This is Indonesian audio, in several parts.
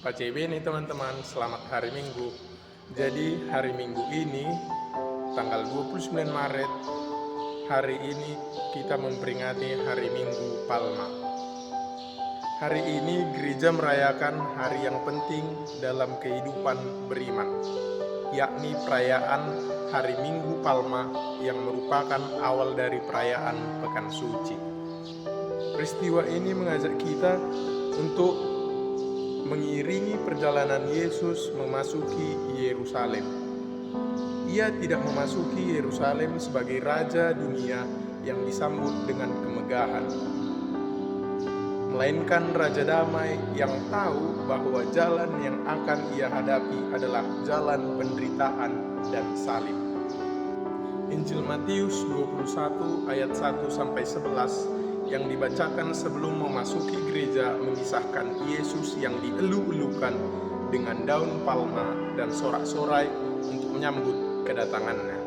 PCB nih teman-teman, selamat hari Minggu. Jadi hari Minggu ini, tanggal 29 Maret, hari ini kita memperingati hari Minggu Palma. Hari ini gereja merayakan hari yang penting dalam kehidupan beriman, yakni perayaan hari Minggu Palma yang merupakan awal dari perayaan Pekan Suci. Peristiwa ini mengajak kita untuk mengiringi perjalanan Yesus memasuki Yerusalem. Ia tidak memasuki Yerusalem sebagai raja dunia yang disambut dengan kemegahan, melainkan raja damai yang tahu bahwa jalan yang akan ia hadapi adalah jalan penderitaan dan salib. Injil Matius 21 ayat 1-11 yang dibacakan sebelum memasuki gereja mengisahkan Yesus yang dielu-elukan dengan daun palma dan sorak-sorai untuk menyambut kedatangannya.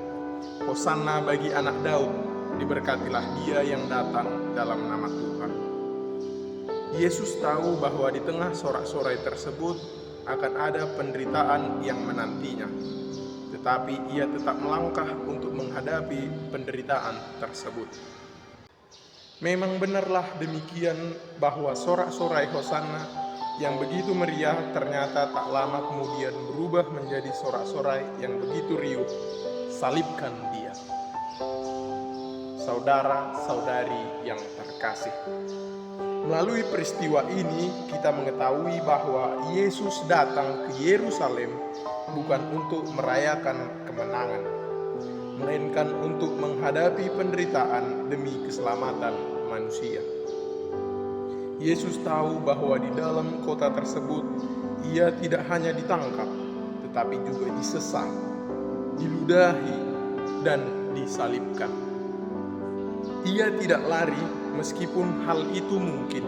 Hosanna bagi anak Daud, diberkatilah dia yang datang dalam nama Tuhan. Yesus tahu bahwa di tengah sorak-sorai tersebut akan ada penderitaan yang menantinya, tetapi ia tetap melangkah untuk menghadapi penderitaan tersebut. Memang benarlah demikian bahwa sorak-sorai Hosanna yang begitu meriah ternyata tak lama kemudian berubah menjadi sorak-sorai yang begitu riuh, salibkan dia. Saudara-saudari yang terkasih, melalui peristiwa ini kita mengetahui bahwa Yesus datang ke Yerusalem bukan untuk merayakan kemenangan, melainkan untuk menghadapi penderitaan demi keselamatan manusia. Yesus tahu bahwa di dalam kota tersebut ia tidak hanya ditangkap, tetapi juga disesat, diludahi, dan disalibkan. Ia tidak lari meskipun hal itu mungkin.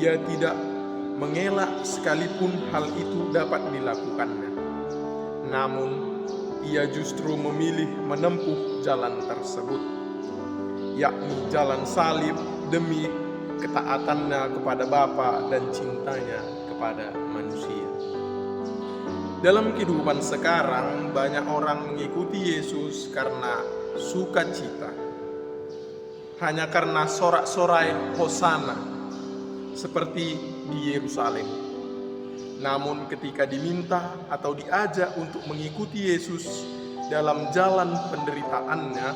Ia tidak mengelak sekalipun hal itu dapat dilakukannya. Namun ia justru memilih menempuh jalan tersebut, yakni jalan salib demi ketaatannya kepada Bapa dan cintanya kepada manusia. Dalam kehidupan sekarang, banyak orang mengikuti Yesus karena sukacita, hanya karena sorak-sorai Hosanna seperti di Yerusalem. Namun ketika diminta atau diajak untuk mengikuti Yesus dalam jalan penderitaannya,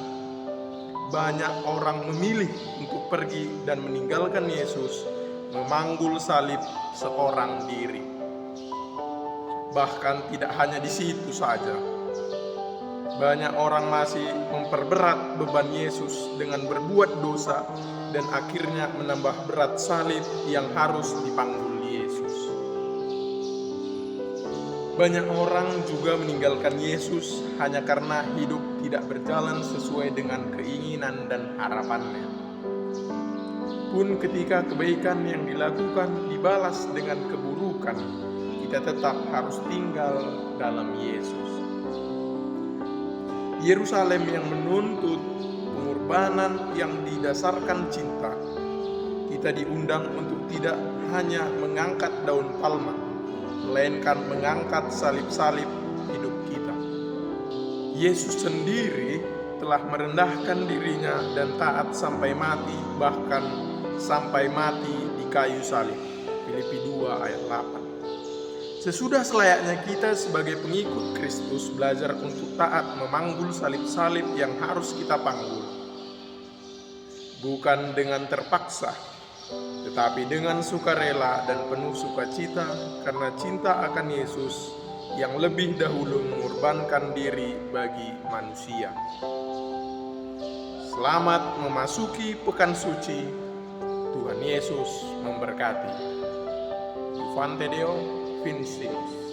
banyak orang memilih untuk pergi dan meninggalkan Yesus, memanggul salib seorang diri. Bahkan tidak hanya di situ saja, banyak orang masih memperberat beban Yesus dengan berbuat dosa dan akhirnya menambah berat salib yang harus dipanggul Yesus. Banyak orang juga meninggalkan Yesus hanya karena hidup tidak berjalan sesuai dengan keinginan dan harapannya. Pun ketika kebaikan yang dilakukan dibalas dengan keburukan, kita tetap harus tinggal dalam Yesus. Yerusalem yang menuntut pengorbanan yang didasarkan cinta. Kita diundang untuk tidak hanya mengangkat daun palma, melainkan mengangkat salib-salib hidup kita. Yesus sendiri telah merendahkan dirinya dan taat sampai mati, bahkan sampai mati di kayu salib. Filipi 2 ayat 8. Sesudah selayaknya kita sebagai pengikut Kristus belajar untuk taat memanggul salib-salib yang harus kita panggul. Bukan dengan terpaksa, tetapi dengan sukarela dan penuh sukacita karena cinta akan Yesus yang lebih dahulu mengorbankan diri bagi manusia. Selamat memasuki Pekan Suci. Tuhan Yesus memberkati. Infante Deo Vincius.